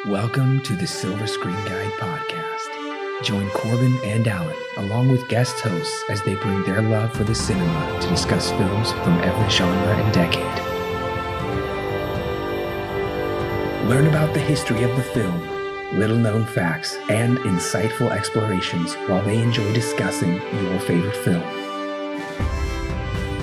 Welcome to the Silver Screen Guide podcast. Join Corbin and Alan, along with guest hosts, as they bring their love for the cinema to discuss films from every genre and decade. Learn about the history of the film, little-known facts, and insightful explorations while they enjoy discussing your favorite film.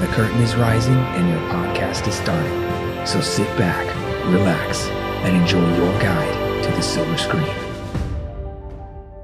The curtain is rising and your podcast is starting, so sit back, relax, and enjoy your guide to the silver screen.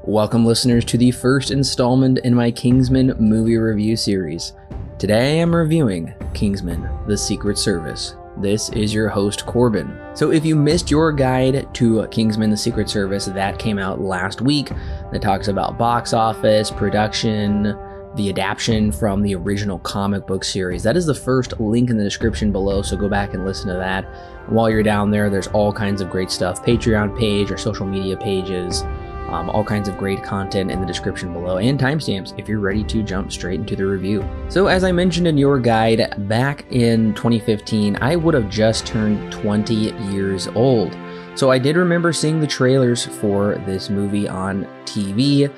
Welcome, listeners, to the first installment in my Kingsman movie review series. Today I am reviewing Kingsman: The Secret Service. This is your host, Corbin. So if you missed your guide to Kingsman: The Secret Service, that came out last week, that talks about box office, production, the adaptation from the original comic book series. That is the first link in the description below, so go back and listen to that. While you're down there, there's all kinds of great stuff. Patreon page, or social media pages, all kinds of great content in the description below, and timestamps if you're ready to jump straight into the review. So as I mentioned in your guide, back in 2015, I would have just turned 20 years old. So I did remember seeing the trailers for this movie on TV,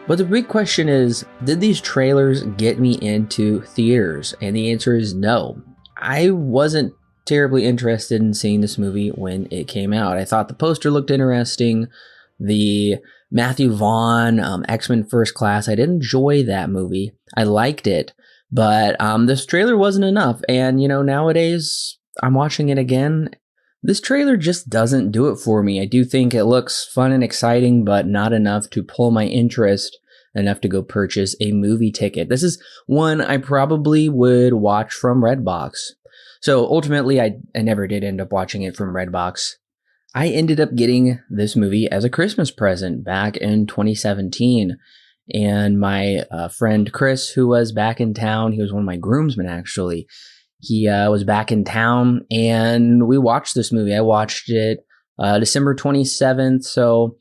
but the big question is, did these trailers get me into theaters? And the answer is no. I wasn't terribly interested in seeing this movie when it came out. I thought the poster looked interesting. The Matthew Vaughn, X-Men First Class, I did enjoy that movie. I liked it, but this trailer wasn't enough. And, nowadays I'm watching it again. This trailer just doesn't do it for me. I do think it looks fun and exciting, but not enough to pull my interest enough to go purchase a movie ticket. This is one I probably would watch from Redbox. So ultimately, I never did end up watching it from Redbox. I ended up getting this movie as a Christmas present back in 2017. And my friend Chris, who was back in town, he was one of my groomsmen actually. He was back in town and we watched this movie. I watched it December 27th. So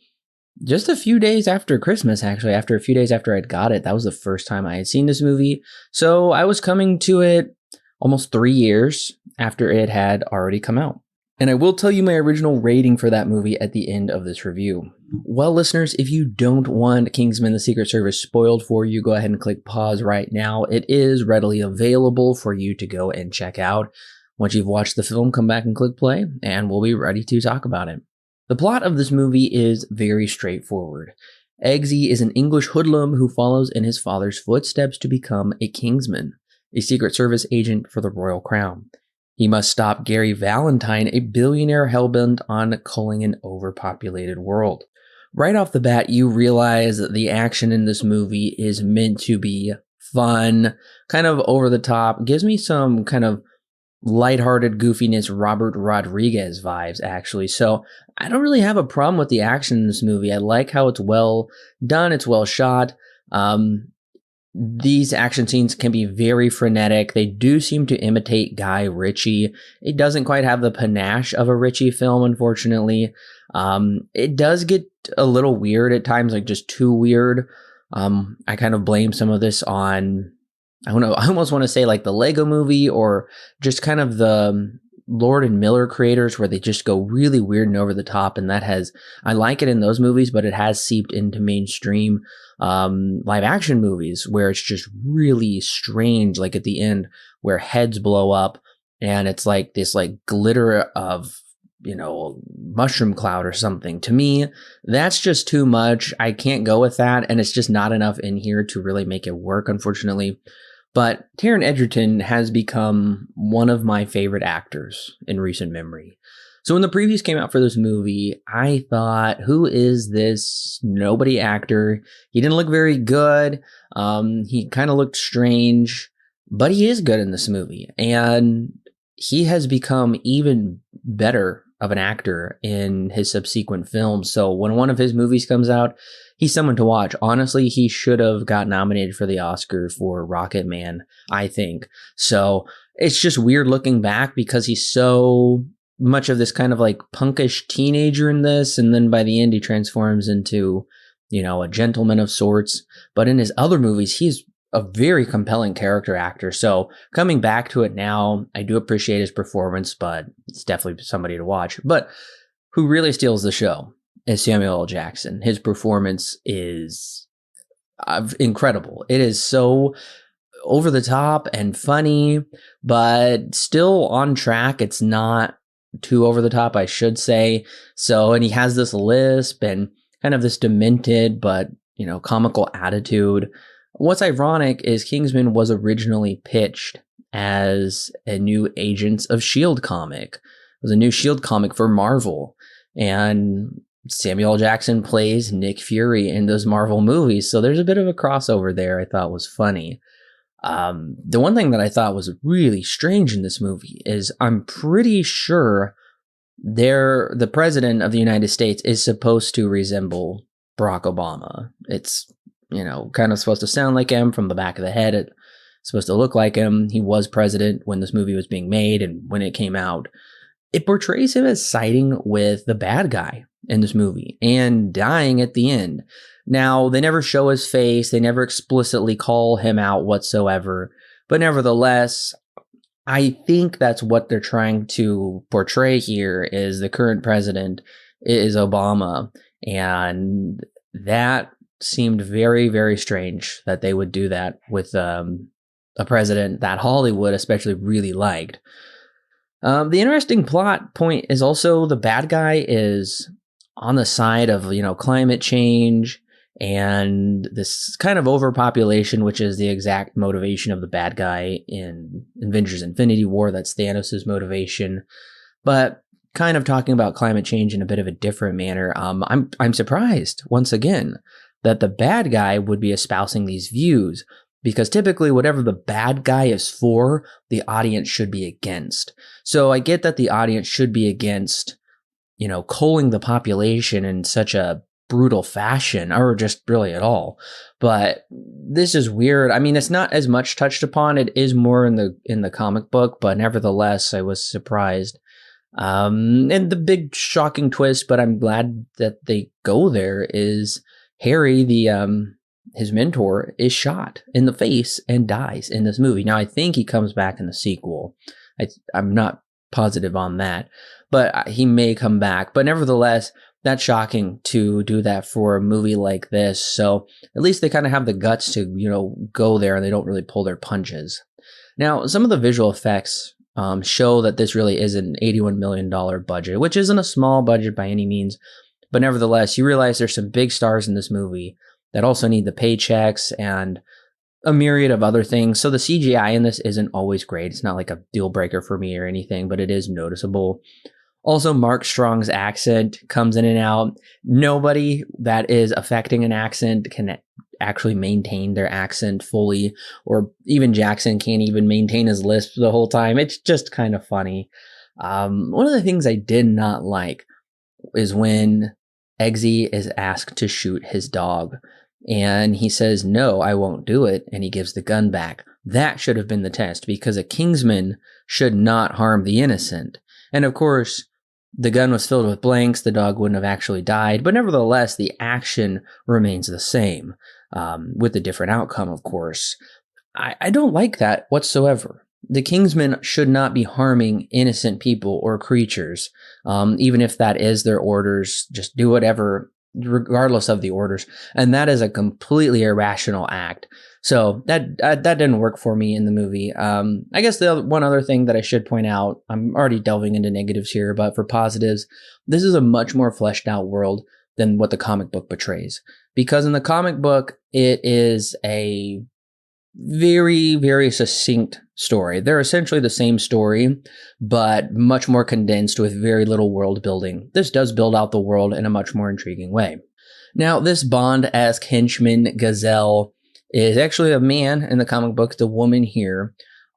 just a few days after Christmas, actually, after a few days after I'd got it. That was the first time I had seen this movie. So I was coming to it almost 3 years after it had already come out. And I will tell you my original rating for that movie at the end of this review. Well, listeners, if you don't want Kingsman: The Secret Service spoiled for you, go ahead and click pause right now. It is readily available for you to go and check out. Once you've watched the film, come back and click play, and we'll be ready to talk about it. The plot of this movie is very straightforward. Eggsy is an English hoodlum who follows in his father's footsteps to become a Kingsman, a Secret Service agent for the Royal Crown. He must stop Gary Valentine, a billionaire hellbent on culling an overpopulated world. Right off the bat, you realize that the action in this movie is meant to be fun, kind of over the top, gives me some kind of lighthearted goofiness, Robert Rodriguez vibes, actually. So I don't really have a problem with the action in this movie. I like how it's well done, it's well shot. These action scenes can be very frenetic. They do seem to imitate Guy Ritchie. It doesn't quite have the panache of a Ritchie film, unfortunately. It does get a little weird at times, like just too weird. I kind of blame some of this on, I don't know, I almost want to say like the Lego movie, or just kind of the Lord and Miller creators, where they just go really weird and over the top. And I like it in those movies, but it has seeped into mainstream live action movies where it's just really strange, like at the end where heads blow up and it's like this like glitter of, mushroom cloud or something. To me, that's just too much. I can't go with that, and it's just not enough in here to really make it work, unfortunately. But Taron Egerton has become one of my favorite actors in recent memory. So when the previews came out for this movie, I thought, who is this nobody actor? He didn't look very good. He kind of looked strange, but he is good in this movie. And he has become even better of an actor in his subsequent films. So when one of his movies comes out, he's someone to watch. Honestly, he should have got nominated for the Oscar for Rocket Man, I think. So it's just weird looking back because he's so much of this kind of like punkish teenager in this. And then by the end, he transforms into, a gentleman of sorts. But in his other movies, he's a very compelling character actor. So coming back to it now, I do appreciate his performance, but it's definitely somebody to watch. But who really steals the show? is Samuel L. Jackson. His performance is incredible. It is so over the top and funny, but still on track. It's not too over the top, I should say. So, and he has this lisp and kind of this demented but, comical attitude. What's ironic is Kingsman was originally pitched as a new Agents of S.H.I.E.L.D. comic. It was a new S.H.I.E.L.D. comic for Marvel. And Samuel L. Jackson plays Nick Fury in those Marvel movies. So there's a bit of a crossover there I thought was funny. The one thing that I thought was really strange in this movie is I'm pretty sure the president of the United States is supposed to resemble Barack Obama. It's, kind of supposed to sound like him from the back of the head. It's supposed to look like him. He was president when this movie was being made and when it came out. It portrays him as siding with the bad guy in this movie and dying at the end. Now, they never show his face. They never explicitly call him out whatsoever. But nevertheless, I think that's what they're trying to portray here is the current president is Obama. And that seemed very, very strange that they would do that with a president that Hollywood especially really liked. The interesting plot point is also the bad guy is on the side of, climate change and this kind of overpopulation, which is the exact motivation of the bad guy in Avengers Infinity War. That's Thanos' motivation. But kind of talking about climate change in a bit of a different manner, I'm surprised, once again, that the bad guy would be espousing these views. Because typically, whatever the bad guy is for, the audience should be against. So I get that the audience should be against, culling the population in such a brutal fashion, or just really at all. But this is weird. I mean, it's not as much touched upon. It is more in the comic book, but nevertheless, I was surprised. And the big shocking twist, but I'm glad that they go there, is Harry, his mentor, is shot in the face and dies in this movie. Now, I think he comes back in the sequel. I'm not positive on that, but he may come back. But nevertheless, that's shocking to do that for a movie like this. So at least they kind of have the guts to, go there and they don't really pull their punches. Now, some of the visual effects show that this really is an $81 million budget, which isn't a small budget by any means. But nevertheless, you realize there's some big stars in this movie that also need the paychecks and a myriad of other things. So the CGI in this isn't always great. It's not like a deal breaker for me or anything, but it is noticeable. Also, Mark Strong's accent comes in and out. Nobody that is affecting an accent can actually maintain their accent fully, or even Jackson can't even maintain his lisp the whole time. It's just kind of funny. One of the things I did not like is when Eggsy is asked to shoot his dog. And he says, "No, I won't do it." And he gives the gun back. That should have been the test, because a Kingsman should not harm the innocent. And of course, the gun was filled with blanks. The dog wouldn't have actually died. But nevertheless, the action remains the same, with a different outcome, of course. I don't like that whatsoever. The Kingsmen should not be harming innocent people or creatures, even if that is their orders. Just do whatever, regardless of the orders. And that is a completely irrational act. So that didn't work for me in the movie. I guess the one other thing that I should point out, I'm already delving into negatives here, but for positives, this is a much more fleshed out world than what the comic book portrays. Because in the comic book, it is a very, very succinct story. They're essentially the same story, but much more condensed with very little world building. This does build out the world in a much more intriguing way. Now, this Bond-esque henchman, Gazelle, is actually a man in the comic book, the woman here.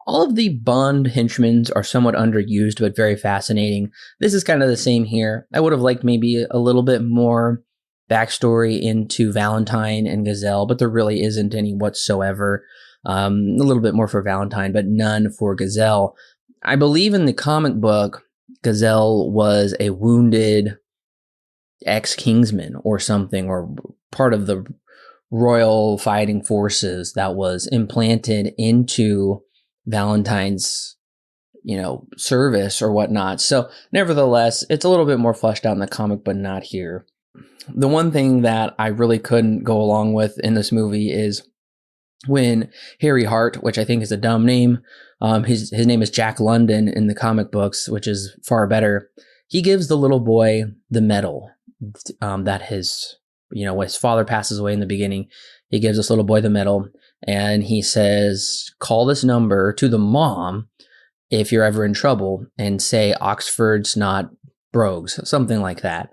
All of the Bond henchmen are somewhat underused, but very fascinating. This is kind of the same here. I would have liked maybe a little bit more backstory into Valentine and Gazelle, but there really isn't any whatsoever. A little bit more for Valentine, but none for Gazelle. I believe in the comic book, Gazelle was a wounded ex-Kingsman or something, or part of the Royal Fighting Forces that was implanted into Valentine's, service or whatnot. So nevertheless, it's a little bit more fleshed out in the comic, but not here. The one thing that I really couldn't go along with in this movie is when Harry Hart, which I think is a dumb name, his name is Jack London in the comic books, which is far better. He gives the little boy the medal that his father passes away in the beginning. He gives this little boy the medal, and he says, "Call this number to the mom if you're ever in trouble, and say Oxford's not brogues," something like that.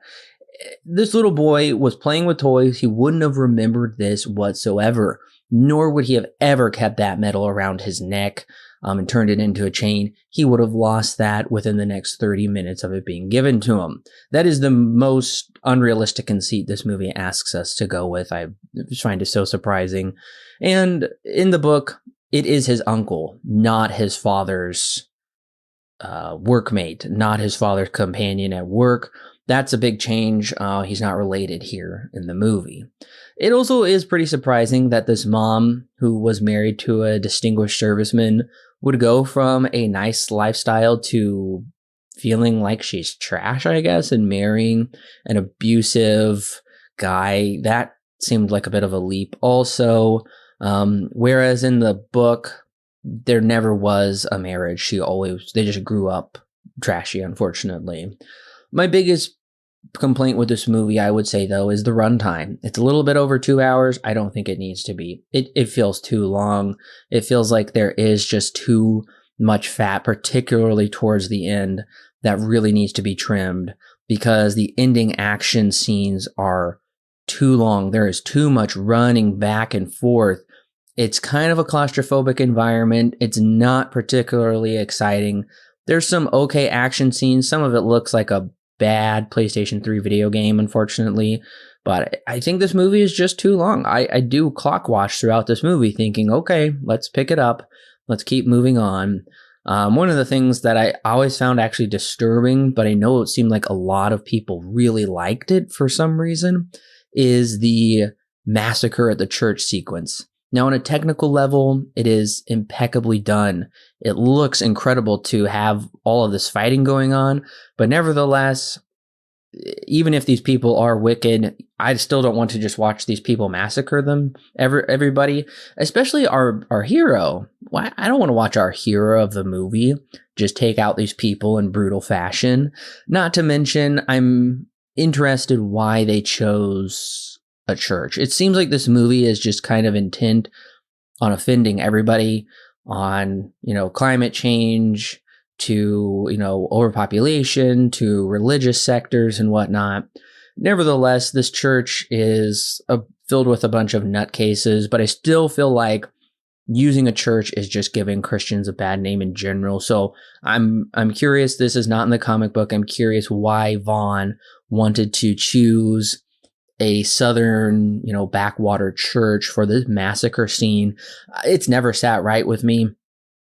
This little boy was playing with toys. He wouldn't have remembered this whatsoever, nor would he have ever kept that medal around his neck and turned it into a chain. He would have lost that within the next 30 minutes of it being given to him. That is the most unrealistic conceit this movie asks us to go with. I find it so surprising. And in the book, it is his uncle, not his father's workmate, not his father's companion at work. That's a big change. He's not related here in the movie. It also is pretty surprising that this mom, who was married to a distinguished serviceman, would go from a nice lifestyle to feeling like she's trash, I guess, and marrying an abusive guy. That seemed like a bit of a leap also. Whereas in the book, there never was a marriage. They just grew up trashy, unfortunately. My biggest complaint with this movie, I would say, though, is the runtime. It's a little bit over 2 hours. I don't think it needs to be. It feels too long. It feels like there is just too much fat, particularly towards the end, that really needs to be trimmed because the ending action scenes are too long. There is too much running back and forth. It's kind of a claustrophobic environment. It's not particularly exciting. There's some okay action scenes. Some of it looks like a bad PlayStation 3 video game, unfortunately. But I think this movie is just too long. I do clock watch throughout this movie thinking, okay, let's pick it up. Let's keep moving on. One of the things that I always found actually disturbing, but I know it seemed like a lot of people really liked it for some reason, is the massacre at the church sequence. Now, on a technical level, it is impeccably done. It looks incredible to have all of this fighting going on, but nevertheless, even if these people are wicked, I still don't want to just watch these people massacre them, everybody, especially our hero. I don't want to watch our hero of the movie just take out these people in brutal fashion. Not to mention, I'm interested why they chose a church. It seems like this movie is just kind of intent on offending everybody, on, climate change, to, overpopulation, to religious sectors and whatnot. Nevertheless, this church is filled with a bunch of nutcases, but I still feel like using a church is just giving Christians a bad name in general. So I'm curious. This is not in the comic book. I'm curious why Vaughn wanted to choose a southern, backwater church for this massacre scene. It's never sat right with me.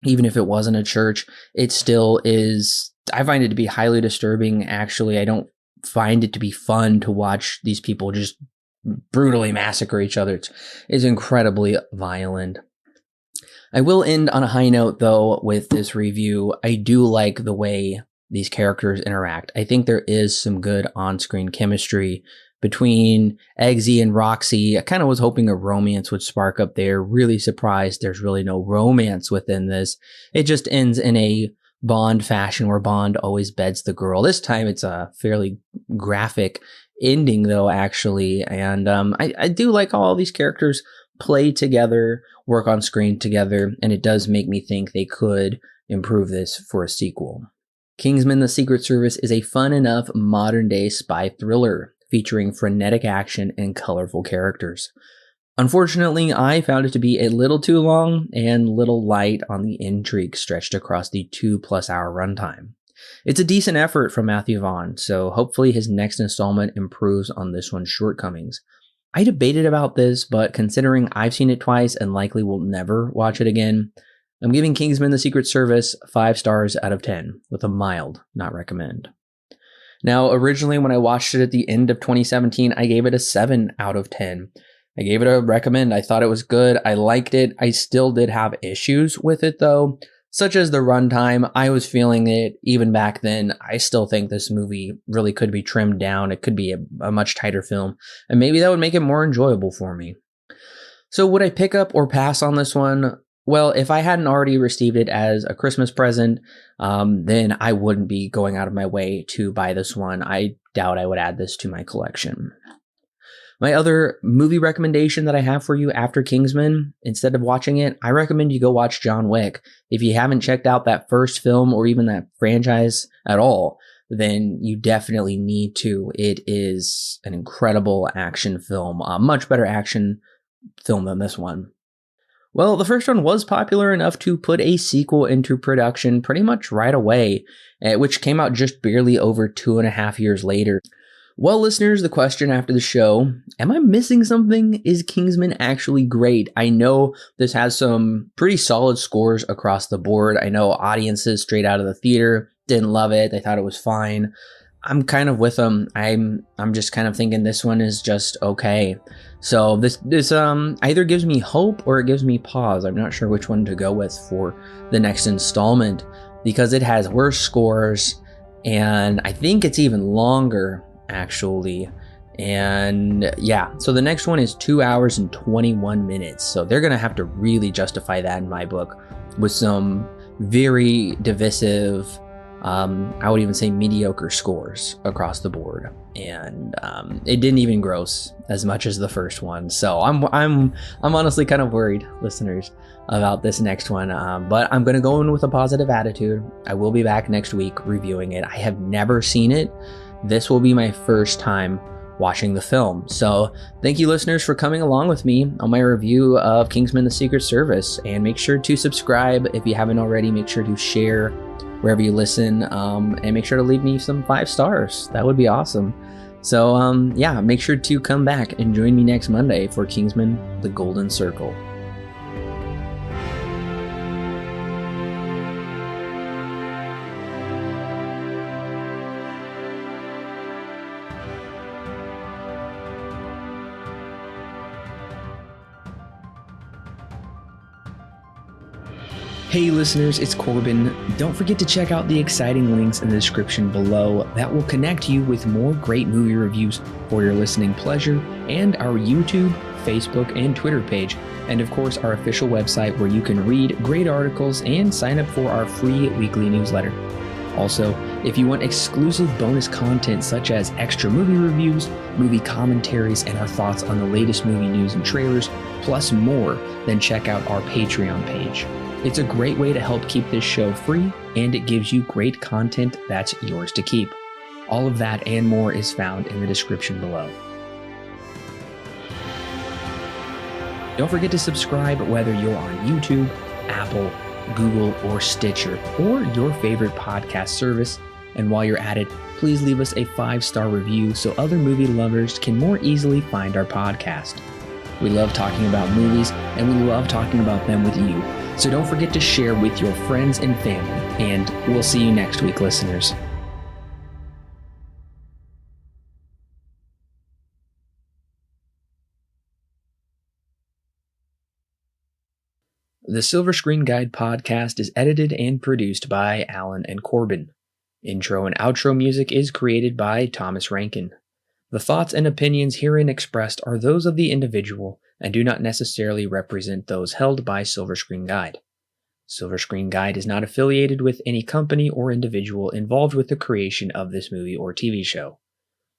Even if it wasn't a church, it still is. I find it to be highly disturbing. Actually, I don't find it to be fun to watch these people just brutally massacre each other. It's incredibly violent. I will end on a high note, though, with this review. I do like the way these characters interact. I think there is some good on-screen chemistry between Eggsy and Roxy. I kind of was hoping a romance would spark up there. Really surprised there's really no romance within this. It just ends in a Bond fashion where Bond always beds the girl. This time it's a fairly graphic ending, though, actually. And I do like how all these characters play together, work on screen together, and it does make me think they could improve this for a sequel. Kingsman: The Secret Service is a fun enough modern-day spy thriller featuring frenetic action and colorful characters. Unfortunately, I found it to be a little too long and little light on the intrigue stretched across the 2+ hour runtime. It's a decent effort from Matthew Vaughn, so hopefully his next installment improves on this one's shortcomings. I debated about this, but considering I've seen it twice and likely will never watch it again, I'm giving Kingsman: The Secret Service 5 stars out of 10, with a mild not recommend. Now, originally when I watched it at the end of 2017, I gave it a 7 out of 10. I gave it a recommend. I thought it was good. I liked it. I still did have issues with it, though. Such as the runtime, I was feeling it even back then. I still think this movie really could be trimmed down. It could be a much tighter film, and maybe that would make it more enjoyable for me. So would I pick up or pass on this one? Well, if I hadn't already received it as a Christmas present, then I wouldn't be going out of my way to buy this one. I doubt I would add this to my collection. My other movie recommendation that I have for you after Kingsman, instead of watching it, I recommend you go watch John Wick. If you haven't checked out that first film or even that franchise at all, then you definitely need to. It is an incredible action film, a much better action film than this one. Well, the first one was popular enough to put a sequel into production pretty much right away, which came out just barely over 2.5 years later. Well, listeners, the question after the show, am I missing something? Is Kingsman actually great? I know this has some pretty solid scores across the board. I know audiences straight out of the theater didn't love it. They thought it was fine. I'm kind of with them. I'm just kind of thinking this one is just okay. So this either gives me hope or it gives me pause. I'm not sure which one to go with for the next installment because it has worse scores and I think it's even longer actually. And yeah, so the next one is 2 hours and 21 minutes. So they're going to have to really justify that in my book with some very divisive, I would even say mediocre scores across the board. And it didn't even gross as much as the first one. So I'm honestly kind of worried, listeners, about this next one. But I'm going to go in with a positive attitude. I will be back next week reviewing it. I have never seen it. This will be my first time watching the film. So thank you, listeners, for coming along with me on my review of Kingsman: The Secret Service. And make sure to subscribe if you haven't already. Make sure to share wherever you listen, and make sure to leave me some 5 stars. That would be awesome. So yeah, make sure to come back and join me next Monday for Kingsman: The Golden Circle. Hey listeners, it's Corbin. Don't forget to check out the exciting links in the description below that will connect you with more great movie reviews for your listening pleasure, and our YouTube, Facebook, and Twitter page, and of course our official website where you can read great articles and sign up for our free weekly newsletter. Also, if you want exclusive bonus content such as extra movie reviews, movie commentaries, and our thoughts on the latest movie news and trailers, plus more, then check out our Patreon page. It's a great way to help keep this show free, and it gives you great content that's yours to keep. All of that and more is found in the description below. Don't forget to subscribe whether you're on YouTube, Apple, Google, or Stitcher, or your favorite podcast service. And while you're at it, please leave us a 5-star review so other movie lovers can more easily find our podcast. We love talking about movies, and we love talking about them with you. So don't forget to share with your friends and family, and we'll see you next week, listeners. The Silver Screen Guide podcast is edited and produced by Alan and Corbin. Intro and outro music is created by Thomas Rankin. The thoughts and opinions herein expressed are those of the individual and do not necessarily represent those held by Silver Screen Guide. Silver Screen Guide is not affiliated with any company or individual involved with the creation of this movie or TV show.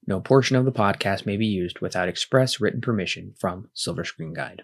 No portion of the podcast may be used without express written permission from Silver Screen Guide.